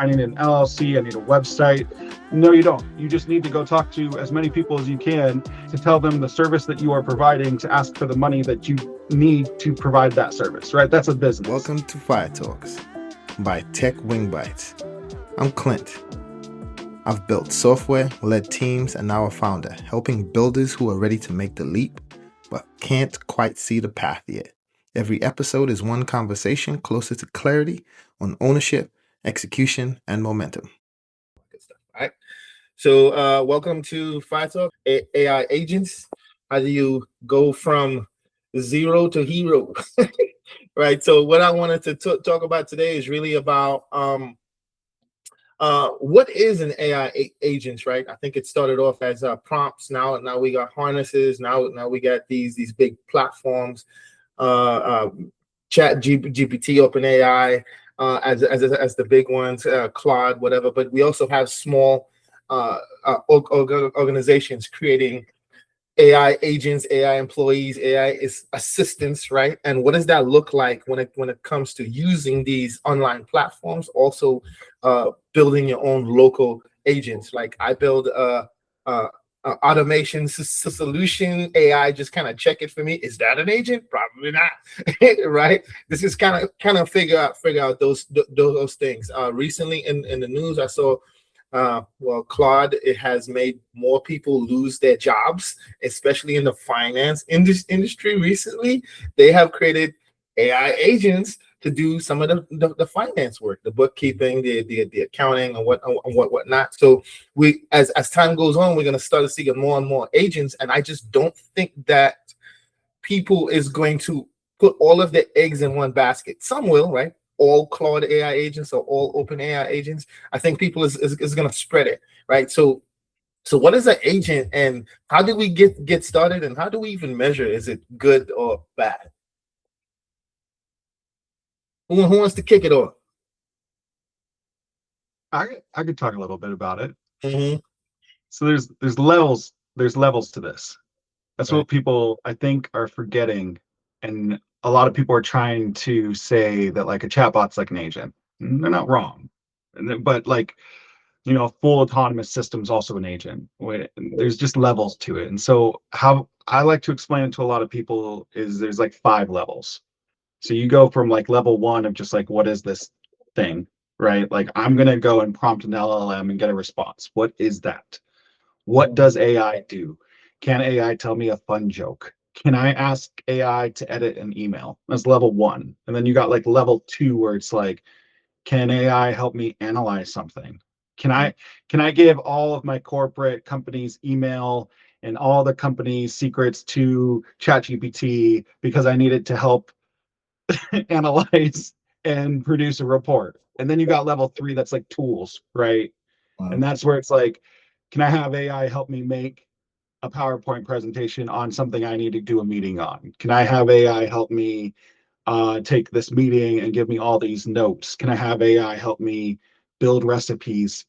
I need an LLC, I need a website. No, you don't. You just need to go talk to as many people as you can to tell them the service that you are providing, to ask for the money that you need to provide that service, right? That's a business. Welcome to Fire Talks by Tech Wing Bites. I'm Clint. I've built software, led teams, and now a founder, helping builders who are ready to make the leap, but can't quite see the path yet. Every episode is one conversation closer to clarity on ownership, execution, and momentum. Good stuff. All right. So welcome to Fire Talk, AI agents. How do you go from zero to hero? Right. So what I wanted to talk about today is really about what is an AI agent, right? I think it started off as prompts. Now we got harnesses. Now we got these big platforms, Chat GPT, OpenAI, as the big ones, Claude, whatever. But we also have small organizations creating AI agents, AI employees, AI assistants, right? And what does that look like when it comes to using these online platforms? Also, building your own local agents. Like I build a automation solution. AI just kind of check it for me. Is that an agent? Probably not, right? This is kind of figure out those things. Recently in the news, I saw. Claude, it has made more people lose their jobs, especially in the finance industry. Recently, they have created AI agents to do some of the finance work, the bookkeeping, the accounting, and whatnot. So we, as time goes on, we're going to start seeing more and more agents, and I just don't think that people is going to put all of their eggs in one basket. Some will, right? All Claude AI agents or all Open AI agents. I think people is going to spread it, right? So what is an agent, and how do we get started, and how do we even measure is it good or bad? Who wants to kick it off? I could talk a little bit about it. Mm-hmm. So there's levels to this. That's Right. what people, I think, are forgetting, and a lot of people are trying to say that like a chatbot's like an agent. And they're not wrong, but like, full autonomous system's also an agent. There's just levels to it. And so how I like to explain it to a lot of people is there's like 5 levels. So you go from like level 1 of just like, what is this thing, right? Like I'm gonna go and prompt an LLM and get a response. What is that? What does AI do? Can AI tell me a fun joke? Can I ask AI to edit an email? That's level 1. And then you got like level 2 where it's like, can AI help me analyze something? Can I give all of my corporate company's email and all the company's secrets to ChatGPT because I need it to help analyze and produce a report? And then you got level 3 that's like tools, right? Wow. And that's where it's like, can I have AI help me make a PowerPoint presentation on something I need to do a meeting on? Can I have AI help me take this meeting and give me all these notes? Can I have AI help me build recipes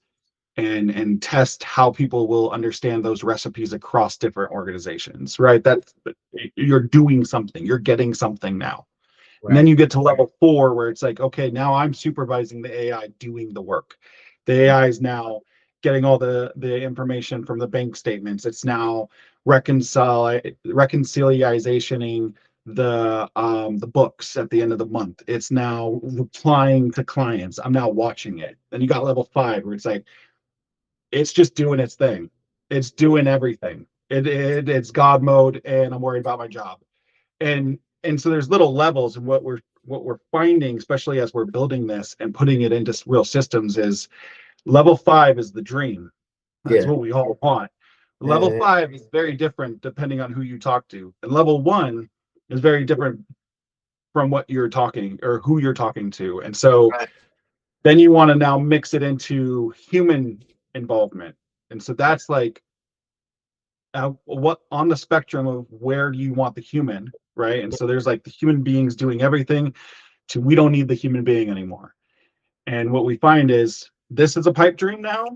and test how people will understand those recipes across different organizations, right? That's, you're doing something, you're getting something now. Right. And then you get to level 4 where it's like, okay, now I'm supervising the AI doing the work. The AI is now getting all the information from the bank statements. It's now reconciliationing the books at the end of the month. It's now replying to clients. I'm now watching it. Then you got level 5 where it's like, it's just doing its thing. It's doing everything. It's God mode, and I'm worried about my job. And so there's little levels, and what we're finding, especially as we're building this and putting it into real systems, is level 5 is the dream. That's what we all want. Level 5 is very different depending on who you talk to, and level 1 is very different from what you're talking or who you're talking to. And so Right. then you want to now mix it into human involvement, and so that's like what on the spectrum of where do you want the human, right? And so there's like the human beings doing everything to we don't need the human being anymore. And what we find is this is a pipe dream now,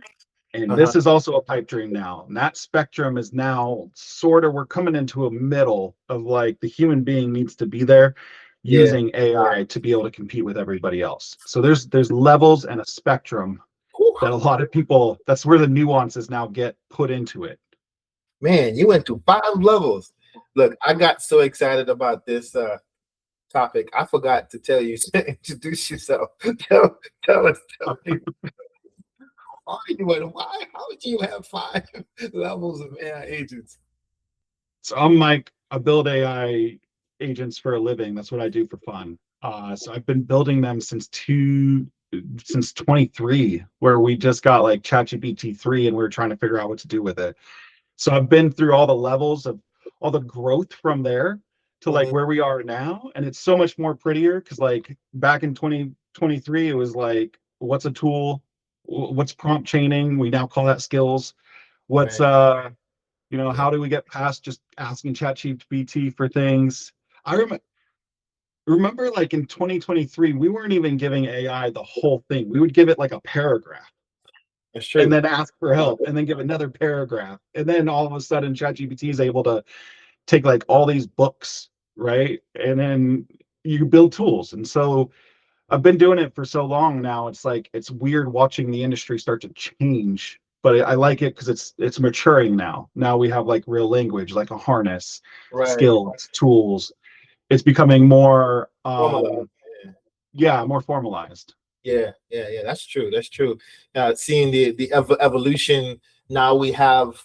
and this is also a pipe dream now. And that spectrum is now sort of, we're coming into a middle of like the human being needs to be there. Yeah. using AI to be able to compete with everybody else. So there's levels and a spectrum Whew. that a lot of people, that's where the nuances now get put into it. Man, you went to 5 levels. Look, I got so excited about this topic. I forgot to tell you to introduce yourself. Tell us, tell me. Are you and why? How would you have 5 levels of AI agents? So I'm Mike. I build AI agents for a living. That's what I do for fun. So I've been building them since 23, where we just got like ChatGPT 3 and we were trying to figure out what to do with it. So I've been through all the levels of all the growth from there to like Mhm. where we are now. And it's so much more prettier because like back in 2023, it was like, what's a tool? What's prompt chaining? We now call that skills. What's Right. how do we get past just asking ChatGPT for things? I remember like in 2023, we weren't even giving AI the whole thing. We would give it like a paragraph That's and true. then ask for help and then give another paragraph. And then all of a sudden ChatGPT is able to take like all these books, right? And then you build tools. And so I've been doing it for so long now. It's like it's weird watching the industry start to change, but I like it because it's maturing now. Now we have like real language, like a harness, Right. skills, tools. It's becoming more, Formula. yeah, more formalized. Yeah. That's true. That's true. Seeing the evolution. Now we have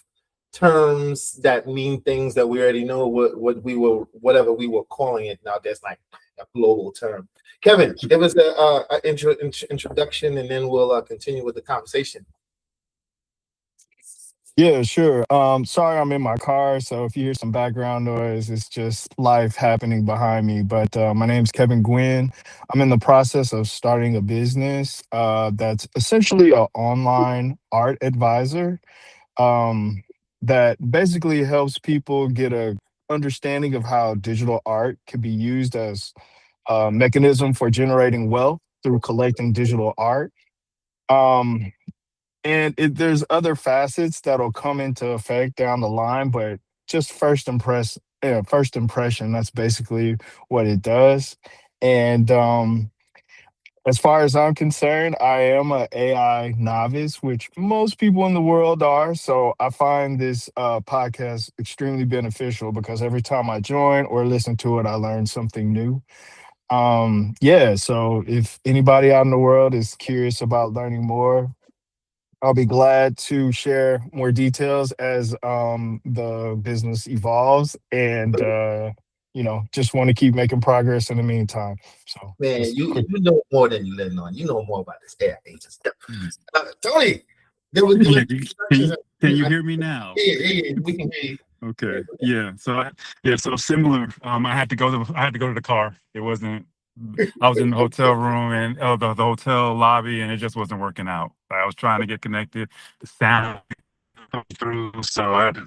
terms that mean things that we already know what we were whatever we were calling it. Now there's like a global term. Kevin, give us a introduction, and then we'll continue with the conversation. Yeah, sure. Sorry, I'm in my car, so if you hear some background noise, it's just life happening behind me. But my name's Kevin Gwynn. I'm in the process of starting a business that's essentially an online art advisor um, that basically helps people get a understanding of how digital art can be used as a mechanism for generating wealth through collecting digital art. Um, there's other facets that'll come into effect down the line, but just first impression, that's basically what it does. And as far as I'm concerned, I am a AI novice, which most people in the world are. So I find this podcast extremely beneficial because every time I join or listen to it, I learn something new. Yeah, so if anybody out in the world is curious about learning more, I'll be glad to share more details as the business evolves, and just want to keep making progress in the meantime. So Man, just you quick. you know more than you letting on. You know more about this AI agent stuff. Mm. Tony, there was Yeah, can you hear me now? yeah, we can hear you. Okay. Yeah. So similar. I had to go to the car. It wasn't. I was in the hotel room and the hotel lobby, and it just wasn't working out. I was trying to get connected. The sound come through, so I had to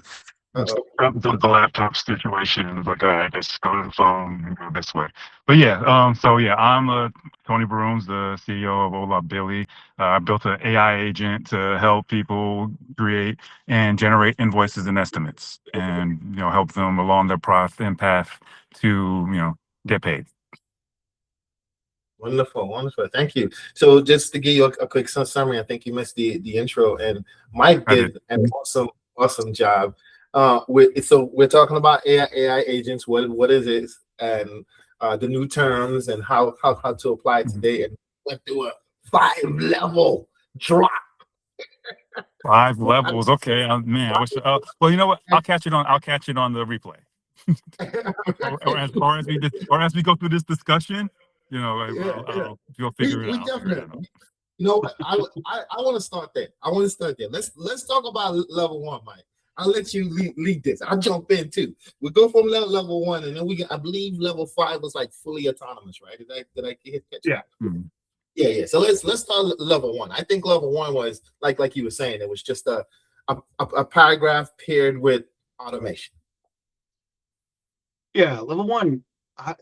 Uh-oh. the laptop situation. It was like, all right, let's go to the phone and go this way. But yeah, so yeah, I'm Tony Brooms, the CEO of Ola Billy. I built an AI agent to help people create and generate invoices and estimates, and help them along their process and path to get paid. Wonderful, wonderful. Thank you. So just to give you a quick summary, I think you missed the intro, and Mike I did. did an awesome job. We're talking about AI agents. What is it, and the new terms, and how to apply it today, and went through a 5 level drop. 5 levels. Okay, man. I wish. Well, you know what? I'll catch it on. I'll catch it on the replay. Or as we go through this discussion, you'll figure it We out. definitely. You know what? I want to start there. Let's talk about level one, Mike. I'll let you lead this. I'll jump in too. We go from level one, and then I believe level 5 was like fully autonomous, right? Did I catch Yeah. Mhm. Yeah. So let's start level one. I think level one was like you were saying, it was just a paragraph paired with automation. Yeah, level one,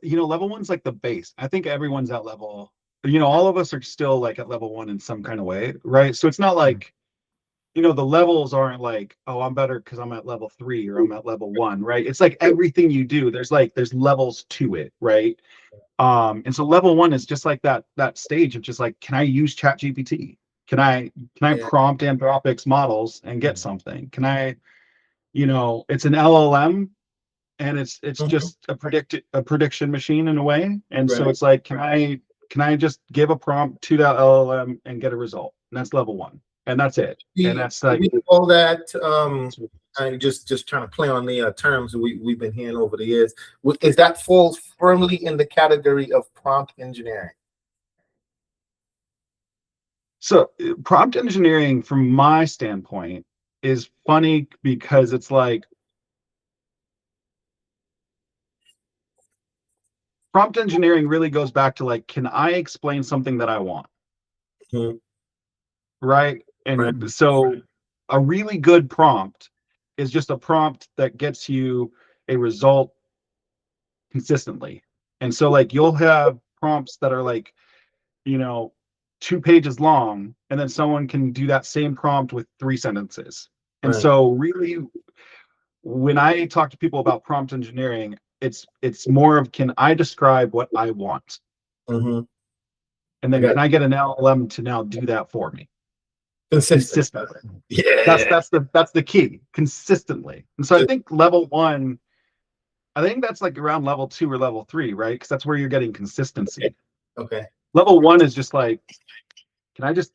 level one's like the base. I think everyone's at level, all of us are still like at level one in some kind of way, right? So it's not like the levels aren't like, oh, I'm better because I'm at level 3 or I'm at level 1, right? It's like everything you do, there's levels to it, right? And so level 1 is just like that stage of just like, can I use Chat GPT? Can I Yeah. prompt Anthropic's models and get something? Can I, it's an LLM, and it's Mhm. just a prediction machine in a way. And so Right. it's like, can I just give a prompt to that LLM and get a result? And that's level 1. And that's it. And that's like, We call that and just trying to play on the terms we've been hearing over the years. Is that falls firmly in the category of prompt engineering? so prompt engineering from my standpoint is funny because it's like prompt engineering really goes back to like, can I explain something that I want? Mhm. Right. Right. And so a really good prompt is just a prompt that gets you a result consistently. And so like you'll have prompts that are like, you know, 2 pages long, and then someone can do that same prompt with 3 sentences. And Right. so really when I talk to people about prompt engineering, it's more of, can I describe what I want? Hmm. And I then got can I get an LLM to now do that for me consistent. consistently? That's Yeah. that's the key, consistently. And so I think level 1, I think that's like around level 2 or level 3, right? Because that's where you're getting consistency. Okay. Level 1 is just like, can I just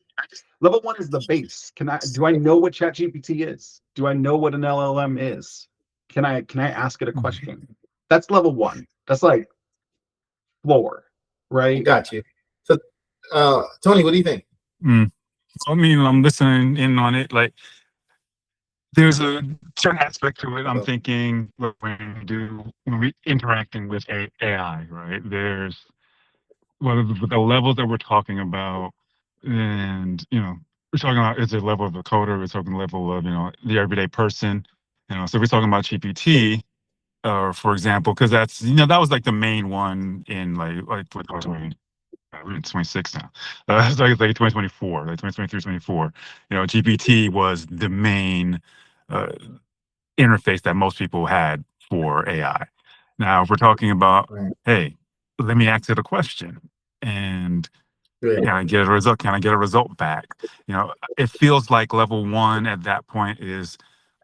level 1 is the base. Do I know what ChatGPT is? Do I know what an LLM is? Can I ask it a question? That's level 1. That's like floor, I right? got you. So, Tony, what do you think? Mm. I mean, I'm listening in on it. Like, there's a certain aspect to it. I'm thinking, look, when we interacting with AI, right? There's what are the levels that we're talking about, and we're talking about, is it level of the coder? We're talking level of the everyday person. So we're talking about GPT, for example, because that's that was like the main one in like what was we're in 26 now. It's like 2024, like 2023, 24. GPT was the main uh, interface that most people had for AI. Now, if we're talking about, Right. hey, let me ask it a question, and Right. can I get a result? Can I get a result back? It feels like level 1 at that point is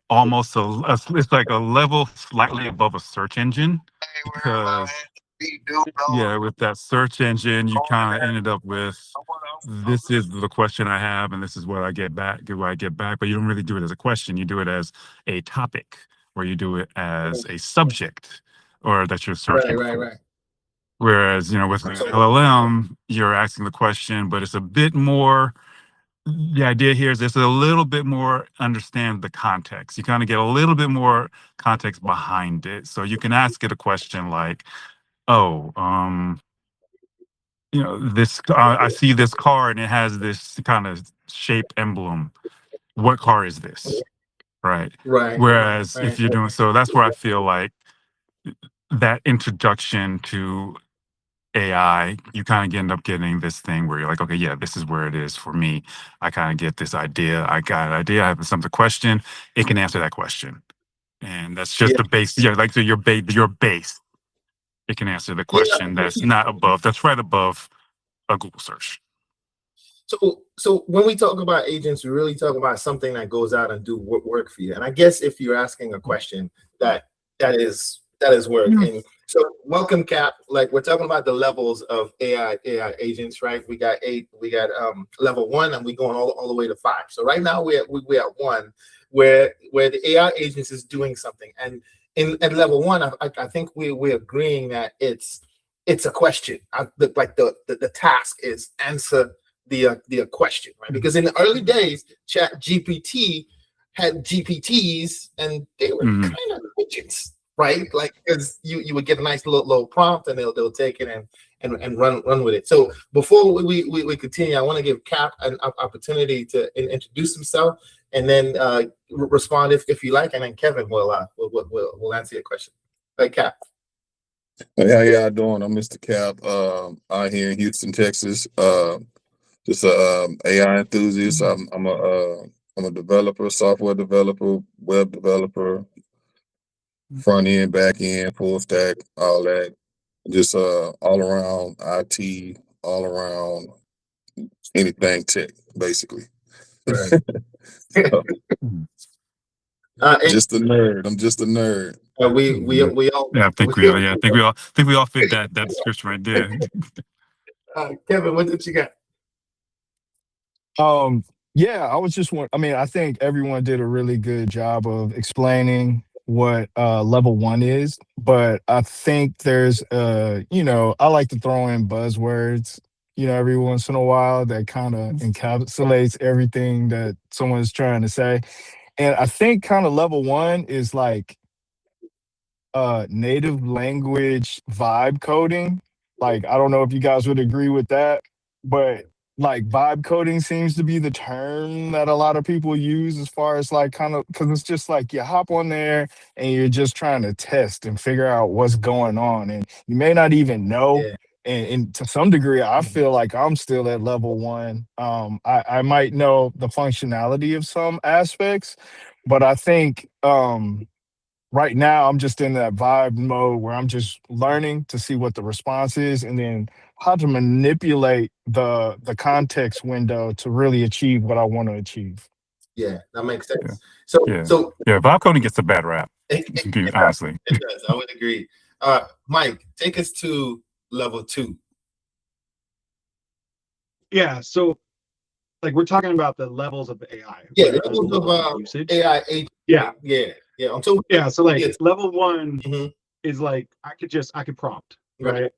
almost it's like a level slightly above a search engine, because yeah, with that search engine, you kind of ended up with, this is the question I have, and this is what I get back. Do I get back? But you don't really do it as a question. You do it as a topic, or you do it as a subject, or that you're Right. searching Right. for. Right. Whereas, with an LLM, you're asking the question, but it's a bit more. The idea here is just a little bit more understand the context. You kind of get a little bit more context behind it. So you can ask it a question like, oh, this I see this car and it has this kind of shape emblem. What car is this? Right. Right. Whereas if Right. you're doing so, that's where I feel like that introduction to AI, you kind of end up getting this thing where you're like, okay, yeah, this is where it is for me. I kind of get this idea. I got an idea. I have some question. It can answer that question, and that's just Yeah. the base. Yeah, like so your base. It can answer the Yeah. question that's not above. That's right above a Google search. So when we talk about agents, we really talk about something that goes out and do work for you. And I guess if you're asking a question, that is work. Mm. And so welcome, Cap. Like, we're talking about the levels of AI agents, right? We got level 1, and we're going all the way to 5. So right now we're at 1, where the AI agents is doing something. And at level 1, I think we're agreeing that it's a question. The task is answer the question, right? Because in the early days, Chat GPT had GPTs, and they were Mhm. kind of widgets, right? Like, because you would get a nice little prompt, and they'll take it and run with it. So before we continue, I want to give Cap an opportunity to introduce himself, and then respond if you like, and then Kevin will answer your question. Right, Cap. Hey, how y'all doing? I'm Mr. Cap, out here in Houston, Texas. Just a AI enthusiast. I'm a I'm a developer, software developer, web developer, front end, back end, full stack, all that. Just all around IT, all around anything tech, basically. Right. So, And just a nerd. I'm just a nerd. we all Yeah, I think we all. Yeah, I think we all fit that description right there. Kevin, what did you got? Yeah, I was just want. I mean, I think everyone did a really good job of explaining what level one is, but I think there's I like to throw in buzzwords, every once in a while that kind of encapsulates everything that someone's trying to say. And I think kind of level one is like native language vibe coding. Like, I don't know if you guys would agree with that, but like vibe coding seems to be the term that a lot of people use as far as like kind of because it's just like you hop on there and you're just trying to test and figure out what's going on. And you may not even know. Yeah. And to some degree, I feel like I'm still at level one. I might know the functionality of some aspects, but I think right now I'm just in that vibe mode where I'm just learning to see what the response is and then how to manipulate the context window to really achieve what I want to achieve. Yeah, that makes Yeah, sense. So yeah, yeah. Vibe coding gets a bad rap, honestly. it does. I would agree. Mike, take us to level 2. Yeah, so like we're talking about the levels of AI. Yeah, right? levels of usage. AI agent. Yeah, Yeah. Until yeah. So like Yes. level one Mhm. is like I could prompt, Right. right?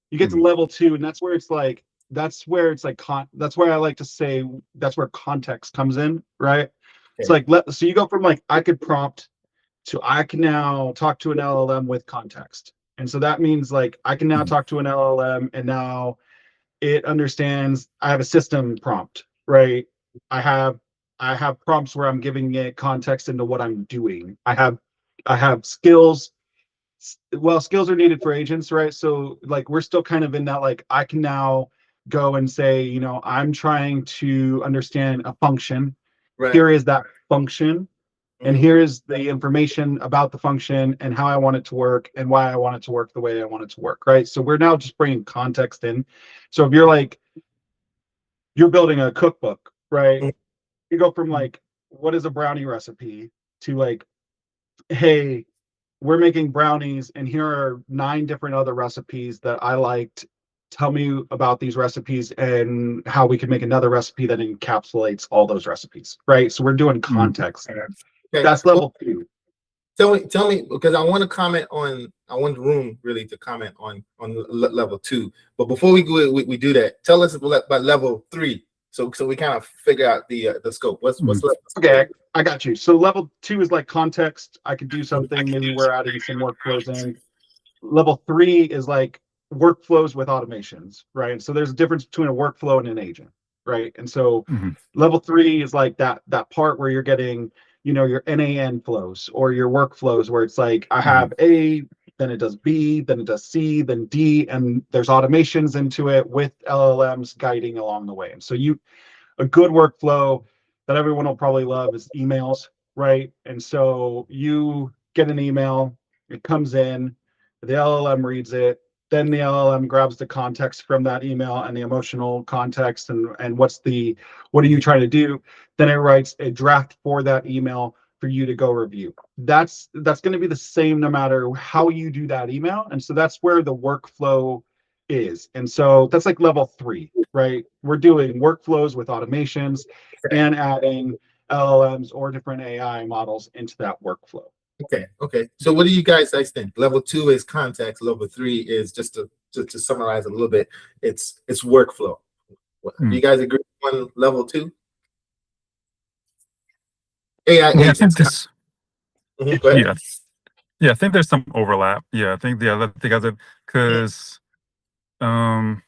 You get to level two, and that's where it's like that's where I like to say that's where context comes in, right? It's Okay. like so you go from like I could prompt to I can now talk to an LLM with context. And so that means like I can now talk to an LLM and now it understands I have a system prompt, right? I have I have prompts where I'm giving it context into what I'm doing. I have skills. Well, skills are needed for agents, right? So like we're still kind of in that like I can now go and say, I'm trying to understand a function. Right. Here is that function and Mhm. here is the information about the function and how I want it to work and why I want it to work the way I want it to work, right? So we're now just bringing context in. So if you're building a cookbook, right? Mhm. You go from like what is a brownie recipe to like, hey, we're making brownies and here are 9 different other recipes that I liked. Tell me about these recipes and how we can make another recipe that encapsulates all those recipes, right? So we're doing context. Okay. That's level 2. Tell me, because I want to comment on. I want the room really to comment on level 2. But before we do that, tell us about level 3. So we kind of figure out the scope. What's level? Okay, I got you. So level 2 is like context. I could do something. Maybe we're adding some workflows in. Level 3 is like workflows with automations, right? So there's a difference between a workflow and an agent, right? And so level 3 is like that part where you're getting, your NAN flows or your workflows where it's like I have A, then it does B, then it does C, then D, and there's automations into it with LLMs guiding along the way. And so a good workflow that everyone will probably love is emails, right? And so you get an email, it comes in, the LLM reads it, then the LLM grabs the context from that email and the emotional context and what are you trying to do? Then it writes a draft for that email for you to go review. That's going to be the same no matter how you do that email. And so that's where the workflow is. And so that's like level 3, right? We're doing workflows with automations and adding LLMs or different AI models into that workflow. Okay. So what do you guys think? Level 2 is context. Level 3 is just to summarize a little bit. It's workflow. Do you guys agree on level 2? AI Yeah, I agents. think this. Go ahead. Yeah, I think there's some overlap. Yeah, I think because when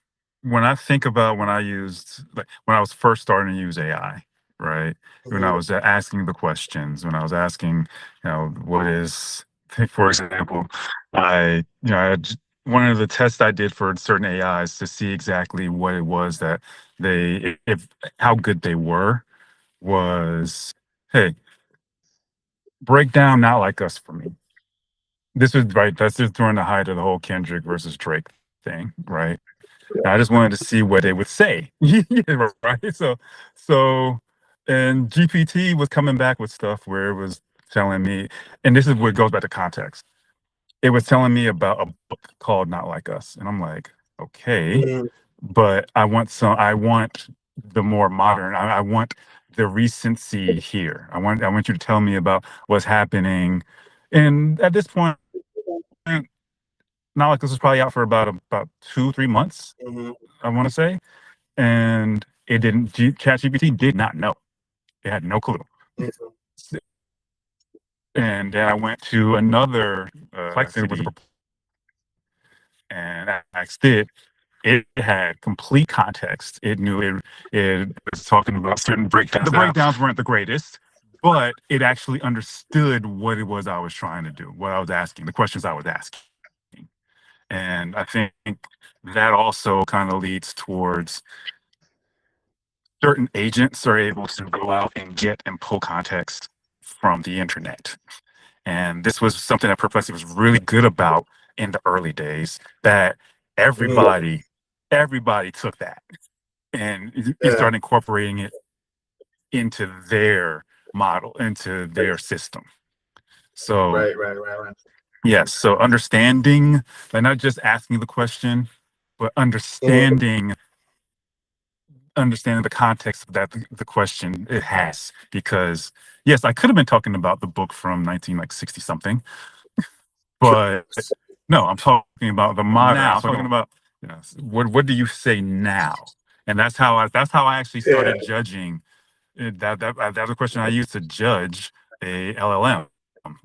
I think about when I used like when I was first starting to use AI, right? When I was asking the questions, when I was asking, what is, for example, one of the tests I did for certain AIs to see exactly what it was that how good they were was hey, break down Not Like Us for me. This was right. That's just during the height of the whole Kendrick versus Drake thing, right? And I just wanted to see what they would say. Yeah, right. So, and GPT was coming back with stuff where it was telling me, and this is what goes back to context. It was telling me about a book called Not Like Us, and I'm like, okay, but I want the more modern. I want the recency here. I want you to tell me about what's happening. And at this point, Not Like Us was probably out for about 2-3 months, I want to say, and it didn't. ChatGPT did not know. It had no clue. And then I went to another city and I asked it. It had complete context. It knew it was talking about certain breakdowns. The breakdowns weren't the greatest, but it actually understood what it was I was trying to do, what I was asking, the questions I was asking. And I think that also kind of leads towards certain agents are able to go out and get and pull context from the internet. And this was something that Perplexity was really good about in the early days, that everybody took that and you start incorporating it into their model, into their system. So Right. yes, so understanding, like not just asking the question, but understanding the context of that the question it has. Because yes, I could have been talking about the book from 1960 something, but no, I'm talking about the modern. Now, I'm talking about what do you say now? And that's how I actually started judging. That's a question I used to judge a LLM.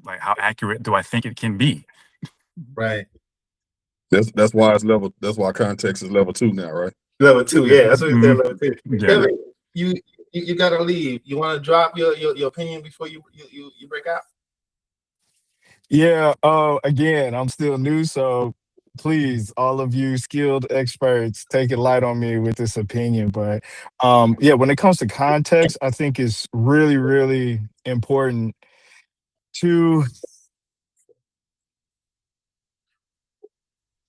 Like, how accurate do I think it can be? Right. That's why it's level. That's why context is level 2 now, right? Level 2, yeah. That's what we said. Level 2. Yeah. Keven, you gotta leave. You want to drop your opinion before you break out? Yeah. Again, I'm still new, so please, all of you skilled experts, take it light on me with this opinion. But yeah, when it comes to context, I think it's really, really important to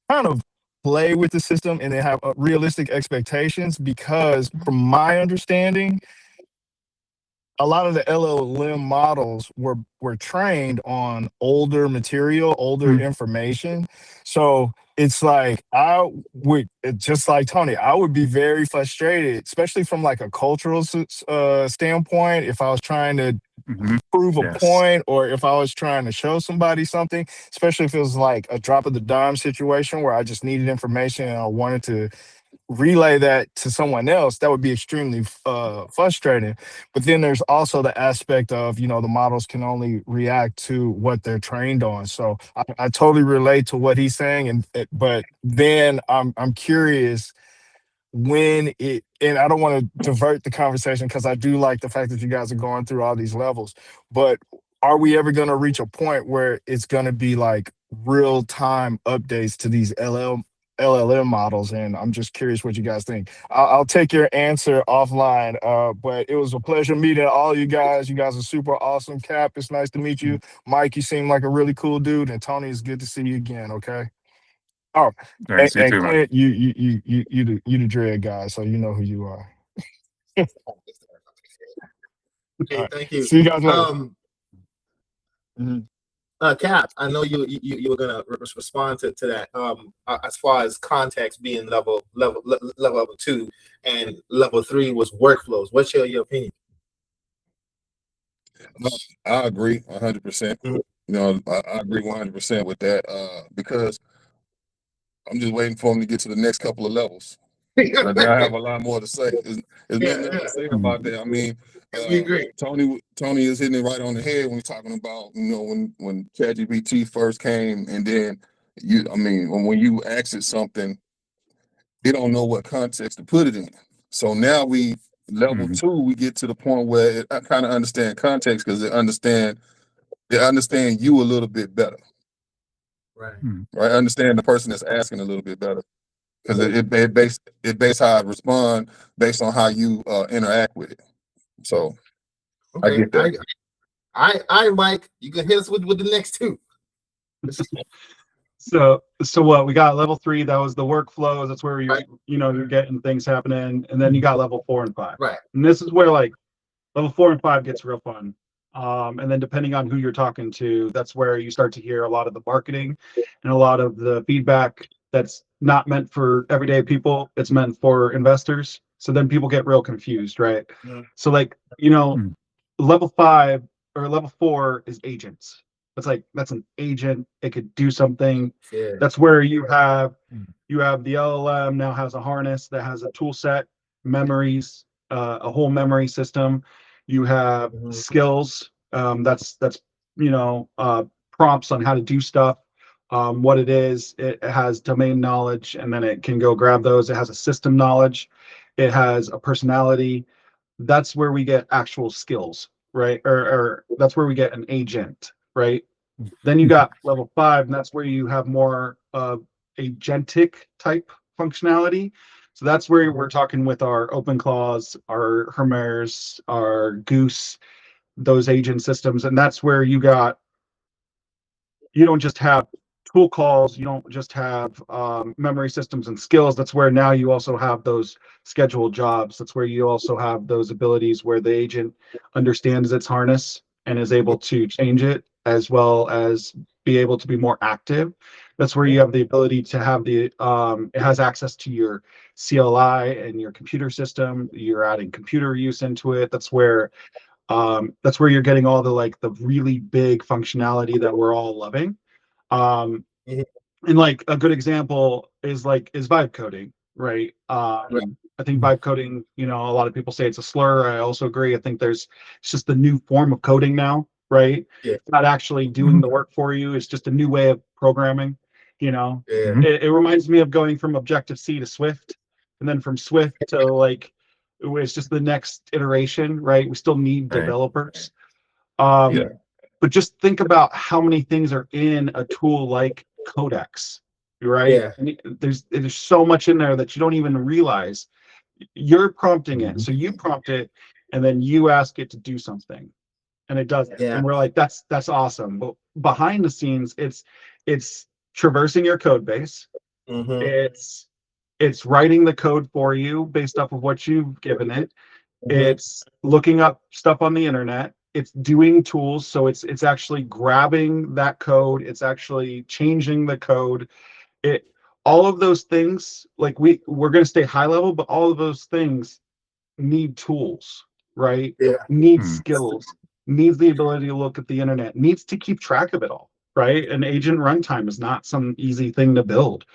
kind of play with the system and then have realistic expectations, because from my understanding, a lot of the LLM models were trained on older material, older information. So it's like just like Tony, I would be very frustrated, especially from like a cultural standpoint, if I was trying to prove a point, or if I was trying to show somebody something, especially if it was like a drop of the dime situation where I just needed information and I wanted to relay that to someone else. That would be extremely frustrating. But then there's also the aspect of, the models can only react to what they're trained on. So I totally relate to what he's saying, but then I'm curious when and I don't want to divert the conversation, because I do like the fact that you guys are going through all these levels, but are we ever going to reach a point where it's going to be like real time updates to these LLM models? And I'm just curious what you guys think. I'll take your answer offline, but it was a pleasure meeting all you guys. You guys are super awesome. Cap, it's nice to meet you. Mike, you seem like a really cool dude, and Tony, it's good to see you again. Okay. Oh, Thanks, and too, man. Clint, you the dread guy, so you know who you are. Okay, All right. thank you. See you guys later. Cap, I know you were gonna respond to that. As far as context being level 2, and level 3 was workflows. What's your opinion? I agree 100%. I agree 100% with that, because I'm just waiting for him to get to the next couple of levels. But I have a lot more to say. There's nothing else to say about that. I mean, we agree. Tony is hitting it right on the head when he's talking about, when ChatGPT first came, and then when you ask it something, it don't know what context to put it in. So now level 2, we get to the point where I kind of understand context, because they understand you a little bit better. Right. Right. Understand the person that's asking a little bit better, because it based how I respond based on how you interact with it. So I Okay. get that. I Mike, you can hit us with the next two. So what we got level 3, that was the workflows. That's where you're, Right. you're getting things happening. And then you got level 4 and 5. Right. And this is where like level 4 and 5 gets real fun. And then depending on who you're talking to, that's where you start to hear a lot of the marketing and a lot of the feedback that's not meant for everyday people. It's meant for investors. So then people get real confused, right? Mhm. So like, level 5 or level 4 is agents. It's like that's an agent. It could do something. Yeah. That's where you have the LLM now has a harness that has a tool set, memories, a whole memory system. You have Mhm. skills. That's prompts on how to do stuff, what it is. It has domain knowledge, and then it can go grab those. It has a system knowledge. It has a personality. That's where we get actual skills, right? Or that's where we get an agent, right? Then you got level 5, and that's where you have more agentic type functionality. So that's where we're talking with our open claws, our Hermers, our Goose, those agent systems. And that's where you don't just have tool calls, you don't just have memory systems and skills. That's where now you also have those scheduled jobs. That's where you also have those abilities where the agent understands its harness and is able to change it, as well as be able to be more active. That's where you have the ability to have it has access to your CLI and your computer system. You're adding computer use into it. That's where you're getting all the really big functionality that we're all loving. Mhm. And like a good example is vibe coding, right? I think vibe coding, a lot of people say it's a slur. I also agree. I think it's just the new form of coding now, right? Yeah. It's not actually doing the work for you. It's just a new way of programming. Yeah. It reminds me of going from Objective-C to Swift, and then from Swift to it's just the next iteration, right? We still need Right. developers. Yeah. But just think about how many things are in a tool like Codex, right? Yeah. And there's so much in there that you don't even realize. You're prompting it, so you prompt it, and then you ask it to do something, and it does it. Yeah. And we're like, that's awesome. But behind the scenes, it's traversing your code base. Mhm. It's writing the code for you based off of what you've given it. Mhm. It's looking up stuff on the internet. It's doing tools. So it's actually grabbing that code. It's actually changing the code. It all of those things, like we're going to stay high level, but all of those things need tools, right? Yeah. Needs skills, needs the ability to look at the internet, needs to keep track of it all, right? An agent runtime is not some easy thing to build.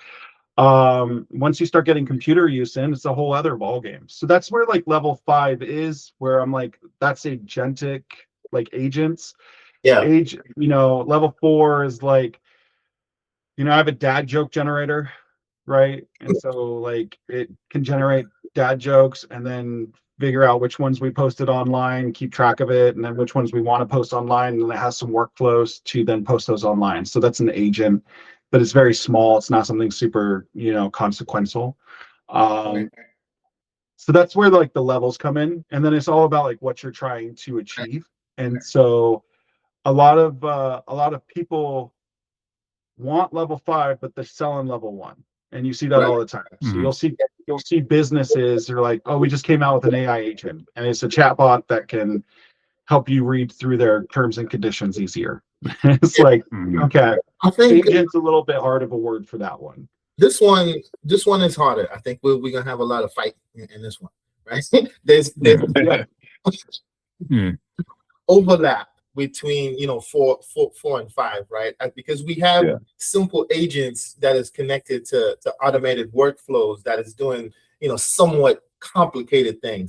Once you start getting computer use in, it's a whole other ball game. So that's where like level 5 is, where I'm like, that's agentic, like agents. Yeah. Level 4 is like, I have a dad joke generator, right? And so like it can generate dad jokes and then figure out which ones we posted online, keep track of it, and then which ones we want to post online, and it has some workflows to then post those online. So that's an agent, but it's very small. It's not something super, consequential. So that's where like the levels come in, and then it's all about like what you're trying to achieve. And so a lot of people want level 5, but they're selling level 1, and you see that Right. all the time. So you'll see businesses are like, oh, we just came out with an AI agent, and it's a chatbot that can help you read through their terms and conditions easier. It's like, okay, I think agent's a little bit hard of a word for that one. this one is harder. I think we're gonna have a lot of fight in this one, right? there's overlap between 4 and 5, right? Because we have simple agents that is connected to automated workflows that is doing somewhat complicated things.